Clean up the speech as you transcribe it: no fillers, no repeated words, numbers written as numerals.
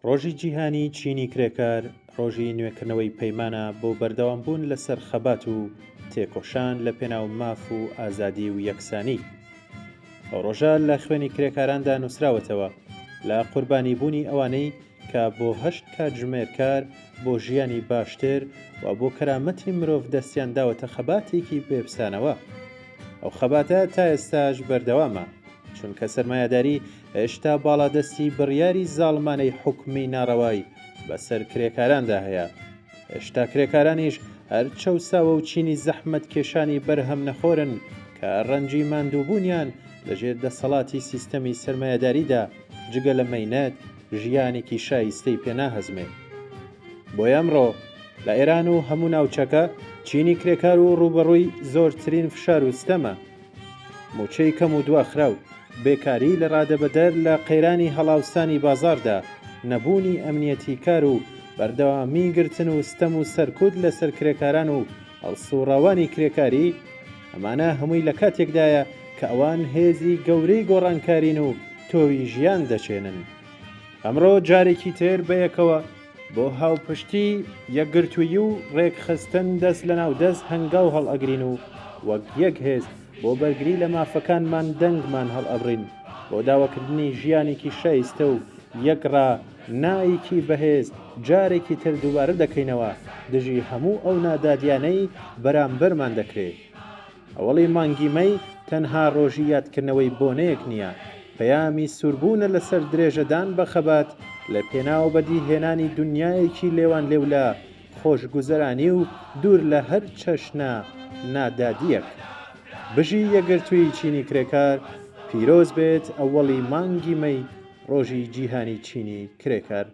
ڕۆژی جیهانی چینی کرێکار ڕۆژی نوێکردنەوەی پەیمانە بۆ بەردەوامبوون لەسەر خەبات و تێکۆشان لە پێناو ماف و ئازادی و یەکسانی. ئەو ڕۆژە لە خوێنی کرێکاراندا نووسراوەتەوە لە قوربانیبوونی ئەوانەی کە بۆ 8 کاتژمێرکار بۆ ژیانی باشتر و بۆ کەرامەتی مرۆڤ دەستیان داوەتە خەباتێکی بێبسانەوە. ئەو خەباتە تا ئێستاش بەردەوامە، چونکە سەرمایەداری هێشتا باڵادەستی بڕیاری زاڵمانەی حوکمی ناڕەوای بەسەر کرێکاراندا هەیە. هێشتا کرێکارانیش هەر چەوساوە و چینی زەحمەت کێشانی بەرهەم نەخۆرن کە ڕەنجی ماندووبوونیان لەژێر دەسەڵاتی سیستەمی سەرمایەداریدا جگە لە مەینەت ژیانێکی شایستەی پێناهەزمێ. بۆیە ئەمڕۆ لە ئێران و هەموو ناوچەکە چینی کرێکار و ڕوبەڕووی زۆرترین فشار و ستەمە. موچەی کەم و دواخراو، بێکاری لە ڕادەبەدەر لە قەیرانی هەڵاوسانی بازاردا، نەبوونی ئەمنیەتی کار و بەردەوامی گرتن و ستەم و سەرکوت لەسەر کرێکاران و هەڵسوڕاوانی کرێکاری، ئەمانە هەمووی لە کاتێکدایە کە ئەوان هێزی گەورەی گۆڕانکارین و تۆوی ژیان دەچێنن. ئەمڕۆ جارێکی تر بەیەکەوە بۆ هاوپشتی یەکگرتووی و ڕێکخستن دەست لە ناو دەست هەنگاو هەڵئەگرین و وەک یەک هێز بۆ بەرگری لە مافەکانمان دەنگمان هەڵئەبڕین بۆ داواکردنی ژیانێکی شایستە و یەکڕا نایکی بەهێز جارێکی تر دووبارە دەکەینەوە دژی هەموو ئەو نادادیانەی بەرامبەرمان دەکرێت. ئەوەڵی مانگی مەی تەنها ڕۆژی یادکردنەوەی بۆنەیەک نییە، پەیامی سووربوونە لەسەر درێژەدان بە خەبات لە پێناو بەدیهێنانی دونیایەکی لێوان لێولە، خۆشگوزەرانی و دوور لە هەر چەشنە نادادیەک. بژی یەکگرتووی چینی کرێکار پیرۆز بێت ئەوەڵی مانگی مەی ڕۆژی جیهانی چینی کرێکار.